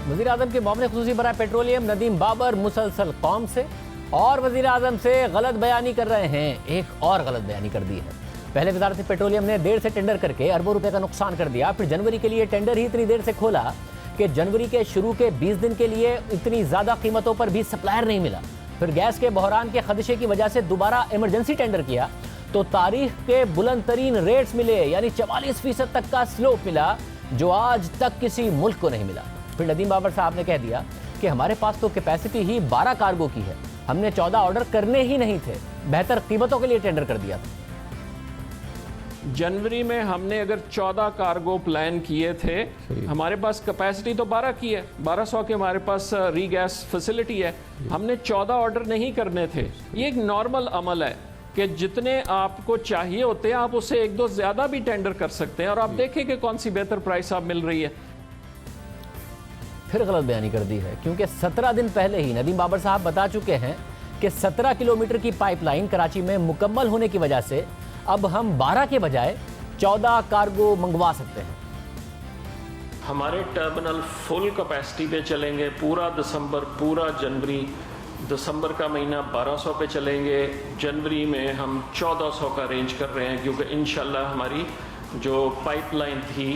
वज़ीर आज़म के मामले खुसूसी बराए पेट्रोलियम नदीम बाबर मुसलसल कौम से और वज़ीर आज़म से गलत बयानी कर रहे हैं। एक और गलत बयानी कर दी है। पहले वज़ारत पेट्रोलियम ने देर से टेंडर करके अरबों रुपए का नुकसान कर दिया। फिर जनवरी के लिए टेंडर ही इतनी देर से खोला कि जनवरी के शुरू के 20 दिन के लिए इतनी ज़्यादा कीमतों पर भी सप्लायर नहीं मिला। फिर गैस के बहरान के खदशे की वजह से दोबारा इमरजेंसी टेंडर किया तो तारीख के बुलंद तरीन रेट्स मिले, यानी 44% तक का स्लोप मिला, जो आज तक किसी मुल्क को नहीं मिला। फिर नदीम बाबर साहब ने कह दिया कि हमारे पास तो कैपेसिटी ही 12 कार्गो की है, हमने 14 ऑर्डर करने ही नहीं थे, बेहतर कीमतों के लिए टेंडर कर दिया था। जनवरी में हमने अगर 14 कार्गो प्लान किए थे, हमारे पास कैपेसिटी तो 12 की है, 1200 के हमारे पास रीगैस फैसिलिटी है, हमने 14 ऑर्डर नहीं करने थे। ये एक नॉर्मल अमल है कि जितने आपको चाहिए होते हैं आप उससे एक दो ज्यादा भी टेंडर कर सकते हैं और आप देखें कि कौन सी बेहतर प्राइस आप मिल रही है। फिर गलत बयानी कर दी है, क्योंकि 17 दिन पहले ही नदीम बाबर साहब बता चुके हैं कि 17 किलोमीटर की पाइपलाइन कराची में मुकम्मल होने की वजह से अब हम 12 के बजाय 14 कार्गो मंगवा सकते हैं। हमारे टर्मिनल फुल कैपेसिटी पे चलेंगे, पूरा दिसंबर, पूरा जनवरी। दिसंबर का महीना 1200 पे चलेंगे, जनवरी में हम 1400 का रेंज कर रहे हैं, क्योंकि इंशाल्लाह हमारी जो पाइपलाइन थी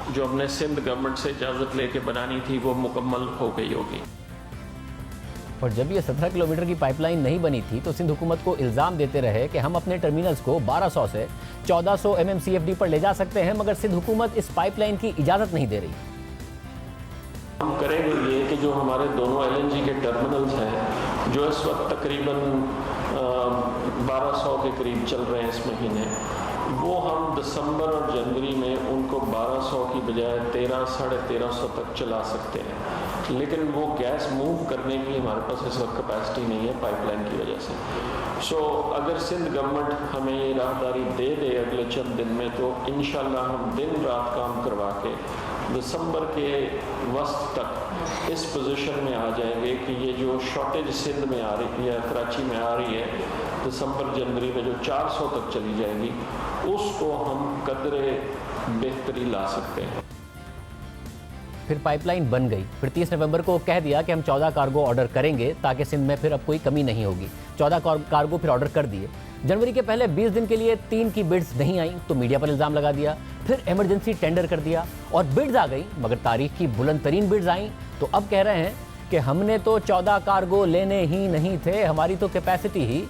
जो हमने सिंध गवर्नमेंट से इजाज़त लेके बनानी थी वो मुकम्मल हो गई होगी। और जब ये 17 किलोमीटर की पाइपलाइन नहीं बनी थी तो सिंध हुकूमत को इल्ज़ाम देते रहे कि हम अपने टर्मिनल्स को 1200 से 1400 MMCFD पर ले जा सकते हैं, मगर सिंध हुकूमत इस पाइपलाइन की इजाज़त नहीं दे रही। हम करेंगे ये कि जो हमारे दोनों LNG के टर्मिनल्स हैं जो इस वक्त तकरीबन 1200 के करीब चल रहे हैं इस महीने, वो हम दिसंबर और जनवरी में उनको 1200 की बजाय 1300-1350 तक चला सकते हैं। लेकिन वो गैस मूव करने की हमारे पास इस वक्त कैपेसिटी नहीं है पाइपलाइन की वजह से। अगर सिंध गवर्नमेंट हमें ये राहदारी दे दे अगले चंद दिन में, तो इंशाल्लाह हम दिन रात काम करवा के दिसंबर के वस्त तक इस पोजीशन में आ जाएंगे कि ये जो शॉर्टेज सिंध में आ रही है, कराची में आ रही है, दिसंबर जनवरी में जो 400 तक चली जाएगी, उसको हम कदरे बेहतरी ला सकते हैं। फिर पाइपलाइन बन गई। फिर 30 नवंबर को कह दिया कि हम 14 कार्गो ऑर्डर करेंगे ताकि सिंध में फिर अब कोई कमी नहीं होगी। 14 कार्गो फिर ऑर्डर कर दिए। जनवरी के पहले 20 दिन के लिए 3 की बिड्स नहीं आई तो मीडिया पर इल्ज़ाम लगा दिया। फिर इमरजेंसी टेंडर कर दिया और बिड्स आ गई, मगर तारीख की बुलंद तरीन बिड्स आई तो अब कह रहे हैं कि हमने तो 14 कार्गो लेने ही नहीं थे, हमारी तो कैपेसिटी ही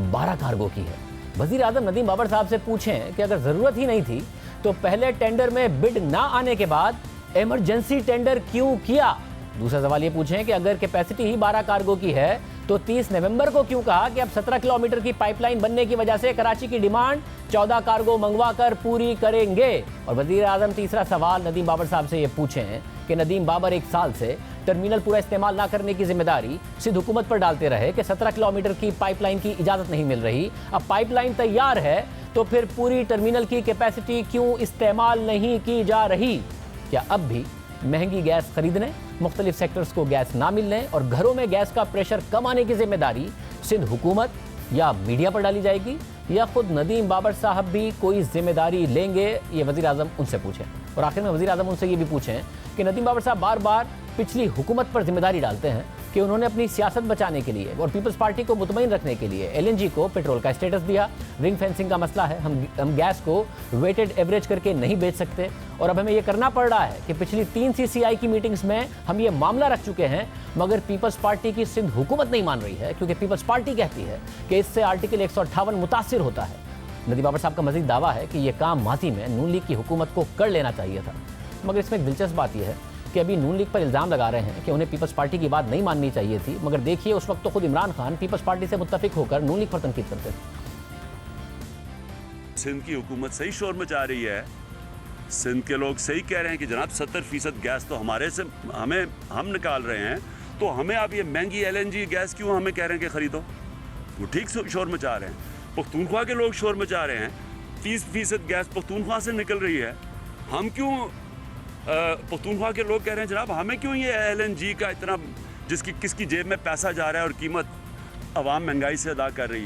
12 कार्गो की है। वज़ीर आज़म नदीम बाबर साहब से पूछें कि अगर ज़रूरत ही नहीं थी तो पहले टेंडर में बिड ना आने के बाद इमरजेंसी टेंडर क्यों किया। दूसरा सवाल ये पूछें कि अगर कैपेसिटी ही 12 कार्गो की है तो 30 नवंबर को क्यों कहा कि अब 17 किलोमीटर की पाइपलाइन बनने की वजह से कराची की डिमांड 14 कार्गो मंगवा कर पूरी करेंगे। और वज़ीर आज़म तीसरा सवाल नदीम बाबर साहब से ये पूछें कि नदीम बाबर 1 साल से टर्मिनल पूरा इस्तेमाल ना करने की जिम्मेदारी सिंध हुकूमत पर डालते रहे कि 17 किलोमीटर की पाइपलाइन की इजाज़त नहीं मिल रही, अब पाइपलाइन तैयार है तो फिर पूरी टर्मिनल की कैपेसिटी क्यों इस्तेमाल नहीं की जा रही। क्या अब भी महंगी गैस खरीदने, मुख्तलिफ सेक्टर्स को गैस ना मिलने और घरों में गैस का प्रेशर कम आने की जिम्मेदारी सिंध हुकूमत या मीडिया पर डाली जाएगी, या खुद नदीम बाबर साहब भी कोई जिम्मेदारी लेंगे? ये वज़ीर आज़म उनसे पूछें। और आखिर में वज़ीर आज़म उनसे ये भी पूछें कि नदीम बाबर साहब बार बार पिछली हुकूमत पर जिम्मेदारी डालते हैं कि उन्होंने अपनी सियासत बचाने के लिए और पीपल्स पार्टी को मुतमईन रखने के लिए LNG को पेट्रोल का स्टेटस दिया। रिंग फेंसिंग का मसला है, हम गैस को वेटेड एवरेज करके नहीं बेच सकते और अब हमें यह करना पड़ रहा है कि पिछली 3 CCI की मीटिंग्स में हम ये मामला रख चुके हैं, मगर पीपल्स पार्टी की सिंध हुकूमत नहीं मान रही है, क्योंकि पीपल्स पार्टी कहती है कि इससे आर्टिकल 158 मुतासिर होता है। नदीम बाबर साहब का मजीद दावा है कि यह काम माजी में नून लीग की हुकूमत को कर लेना चाहिए था, मगर इसमें एक दिलचस्प बात यह है कि अभी नून लीग पर इल्ज़ाम लगा रहे हैं कि उन्हें पीपल्स पार्टी की बात नहीं माननी चाहिए थी, मगर देखिए उस वक्त तो खुद इमरान खान पीपल्स पार्टी से मुत्तफिक होकर नून लीग पर तनकीद करते थे। सिंध की हुकूमत सही शोर मचा रही है, सिंध के लोग सही कह रहे हैं कि जनाब 70% गैस तो हमारे से हम निकाल रहे हैं, तो हमें आप ये महंगी LNG गैस क्यों हमें कह रहे हैं कि खरीदो। वो ठीक शोर मचा रहे हैं। पख्तूनख्वा के लोग शोर मचा रहे हैं, 30% गैस पख्तूनख्वा से निकल रही है, हम क्यों पख्तूनख्वा के लोग कह रहे हैं जनाब हमें क्यों ये LNG का इतना, जिसकी किसकी जेब में पैसा जा रहा है और कीमत अवाम महंगाई से अदा कर रही है।